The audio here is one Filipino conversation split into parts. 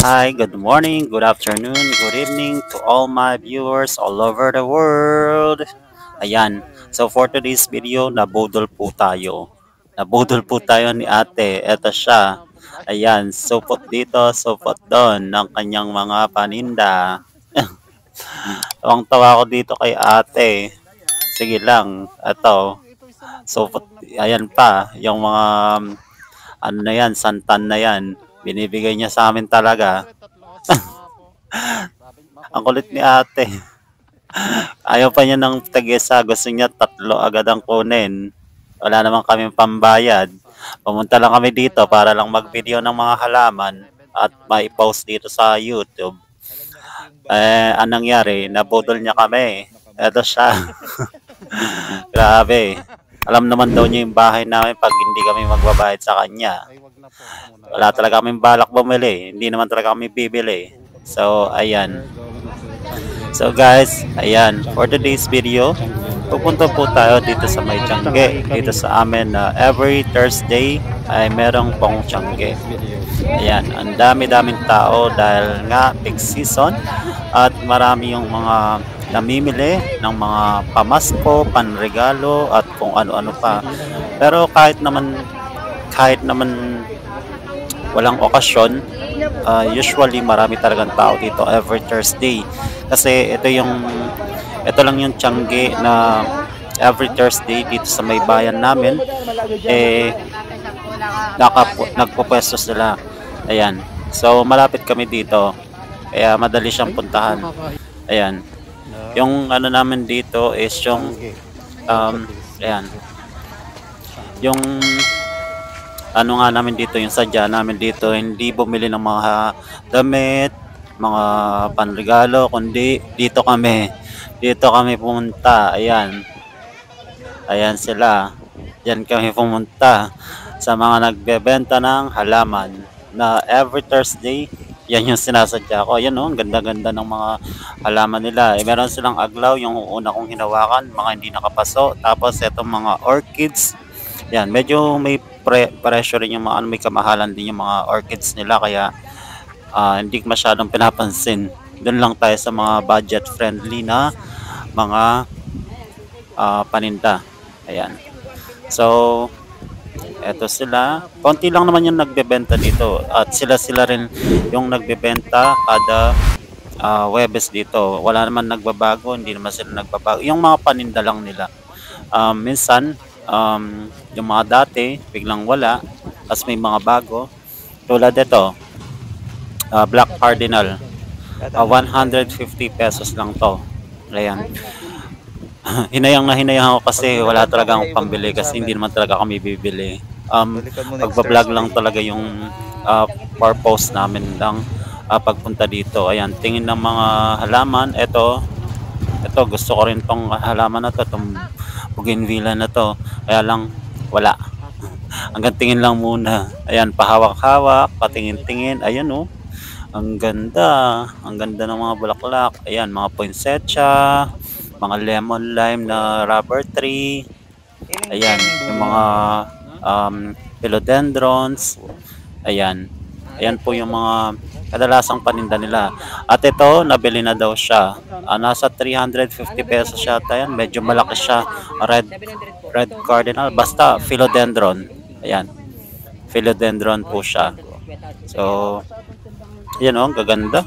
Hi, good morning, good afternoon, good evening to all my viewers all over the world. Ayan, so for today's video, nabudol po tayo. Nabudol po tayo ni ate. Eto siya. Ayan, supot dito, supot doon ng kanyang mga paninda. Tawang-tawa ko dito kay ate. Sige lang, eto. Supot, ayan pa, yung mga ano na yan, santan na yan. Binibigay niya sa amin talaga. Ang kulit ni ate. Ayaw pa niya ng tagesa. Gusto niya tatlo agad ang kunin. Wala naman kami pambayad. Pumunta lang kami dito para lang mag-video ng mga halaman at mai-post dito sa YouTube. Anong nangyari? Nabudol niya kami. Eto siya. Grabe. Alam naman daw niya yung bahay namin pag hindi kami magbabayad sa kanya. Wala talaga kaming balak bumili. Hindi naman talaga kami bibili. So, ayan. So guys, ayan, for today's video, pupunta po tayo dito sa may Tiangge. Dito sa amin na every Thursday ay merong pong Tiangge. Ayan, ang dami-daming tao dahil nga peak season at marami yung mga namimili ng mga pamasko, panregalo at kung ano-ano pa. Pero kahit naman walang okasyon, usually marami talagang tao dito every Thursday. Kasi ito lang yung Tiangge na every Thursday dito sa may bayan namin nagpupwesto sila. Ayan. So malapit kami dito. Kaya madali siyang puntahan. Ayan. Yung ano namin dito is yung ayan. Yung ano nga namin dito, yung sadya namin dito, hindi bumili ng mga damit, mga panregalo, kundi dito kami pumunta. Ayan sila, yan kami pumunta sa mga nagbebenta ng halaman na every Thursday. Yan yung sinasadya ko. Ayan ang ganda-ganda ng mga halaman nila. Meron silang aglaw, yung una kong hinawakan, mga hindi nakapaso. Tapos itong mga orchids, yan, medyo may presyo rin yung mga may kamahalan din yung mga orchids nila, kaya hindi masyadong pinapansin. Doon lang tayo sa mga budget friendly na mga paninda. Ayan. So, eto sila. Konti lang naman yung nagbebenta dito. At sila rin yung nagbebenta kada Webes dito. Wala naman nagbabago. Hindi naman sila nagbabago. Yung mga paninda lang nila. Minsan, yung mga dati, biglang wala. Tapos may mga bago. Tulad ito. Black Cardinal. 150 pesos lang to. Ayan. Hinayang ako kasi wala talaga akong pambili kasi hindi naman talaga kami bibili. Pagbablog lang talaga yung purpose namin lang pagpunta dito. Ayan, tingin ng mga halaman. Ito gusto ko rin tong halaman na to, itong bougainvillea na to. Kaya lang wala. Hanggang tingin lang muna. Ayan, pahawak-hawak, patingin-tingin. Ayan oh. Ang ganda ng mga bulaklak. Ayan, mga poinsettia, mga lemon lime na rubber tree. Ayan, yung mga philodendrons. Ayan po yung mga kadalasang paninda nila. At ito, nabili na daw siya. Nasa 350 pesos siya. Ayan, medyo malaki siya. Red cardinal. Basta philodendron. Ayan, philodendron po siya. So, yan oh, gaganda.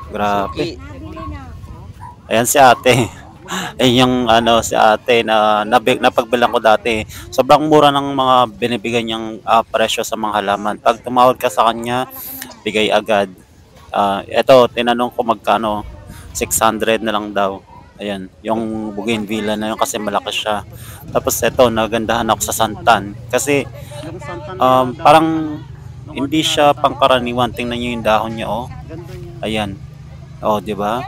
Grabe. Ayan si ate. Ayan yung si ate na napagbilang ko dati. Sobrang mura ng mga binibigay niyang presyo sa mga halaman. Pag tumawag ka sa kanya, bigay agad. Ito, tinanong ko magkano. 600 na lang daw. Ayan, yung bougainvillea na yun kasi malaki siya. Tapos ito, nagandahan ako sa santan. Kasi parang hindi siya pangkaraniwan. Tingnan niyo yung dahon niya, oh. Ayan. Oh, 'di ba?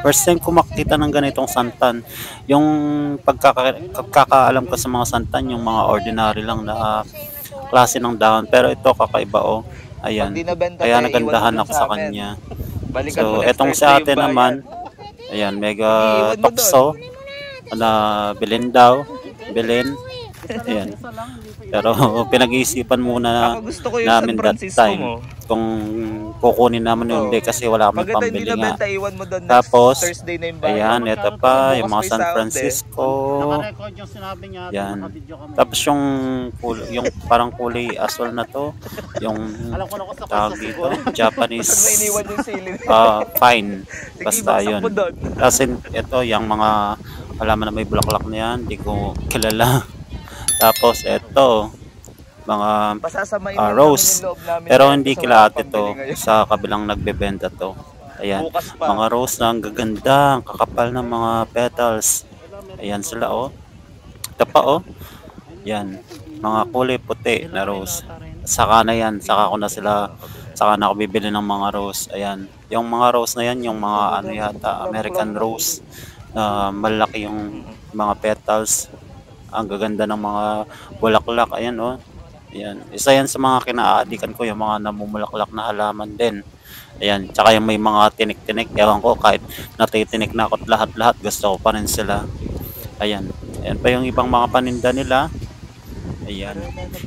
First time ko makita ng ganitong santan. Yung pagkakaalam ko sa mga santan, yung mga ordinary lang na klase ng dahon. Pero ito kakaiba, oh. Ayan. Kaya nagandahan ako sa kanya. So, etong sa atin naman, ayan, mega tokso na bilhin daw. Bilhin. Ayan. Pero pinag-iisipan muna Ako gusto ko yung San namin that Francisco time mo. kung kukunin namin o hindi Oo. kasi wala kaming Pagka hindi pambili nga. nabenta, iwan mo doon next Tapos, Thursday na yung bayad. ayan, ito pa, yung Bukas mga may San sahod eh. Francisco. Naka-record yung sinabi niya at Yan. naka-video kami. Tapos yung parang kulay asol na to, yung Alam ko na kung sa tawag sa dito, siguro. Japanese Saan mo iniwan yung sili? fine. Sige, Basta baksak yun. mo doon. Kasi ito, yung mga halaman na may bulaklak na yan, di ko kilala. Tapos ito, mga Pasasamain lang namin rose. yung loob namin Pero ngayon hindi kasi wala kilala akong ito pambili ngayon. sa kabilang nagbebenta to. Ayan, Bukas pa. mga rose na ang gaganda, ang kakapal ng mga petals. Ayan sila oh. Ito pa oh. Yan, mga kulay puti na rose. Saka na yan, saka na ako bibili ng mga rose. Ayan, yung mga rose na yan, yung mga ano yata, American rose. Malaki yung mga petals. Ang gaganda ng mga bulaklak. Ayan oh. Ayan. Isa yan sa mga kinaadikan ko, yung mga namumulaklak na halaman din. Ayan. Tsaka yung may mga tinik-tinik. Ewan ko, kahit natitinik na ako lahat-lahat, gusto ko pa rin sila. Ayan. Ayan pa yung ibang mga paninda nila. Ayan.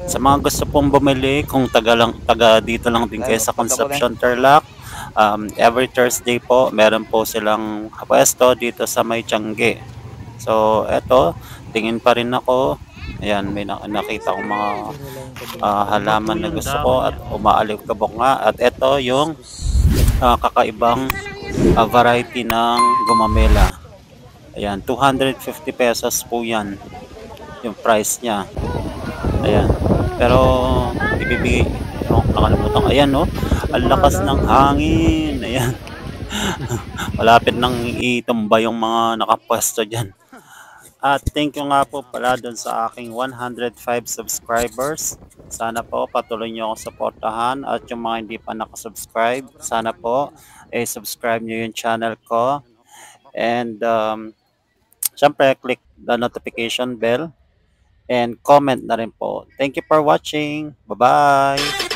Sa mga gusto pong bumili, kung taga dito lang din kayo sa Concepcion, Tarlac, every Thursday po, meron po silang pwesto dito sa May Tiangge. So, eto, tingin pa rin ako. Ayan, may nakita kong mga halaman na gusto ko at umaalikabok nga. At ito yung kakaibang variety ng gumamela. Ayan, 250 pesos po yan yung price niya. Ayan. Pero ibibigay, nakalimutan. Ayan no, ang lakas ng hangin. Ayan. Malapit nang itumba yung mga nakapwesto dyan. At thank you nga po pala dun sa aking 105 subscribers. Sana po patuloy nyo akong supportahan at yung mga hindi pa nakasubscribe, sana po subscribe nyo yung channel ko. And syempre click the notification bell and comment na rin po. Thank you for watching. Bye-bye!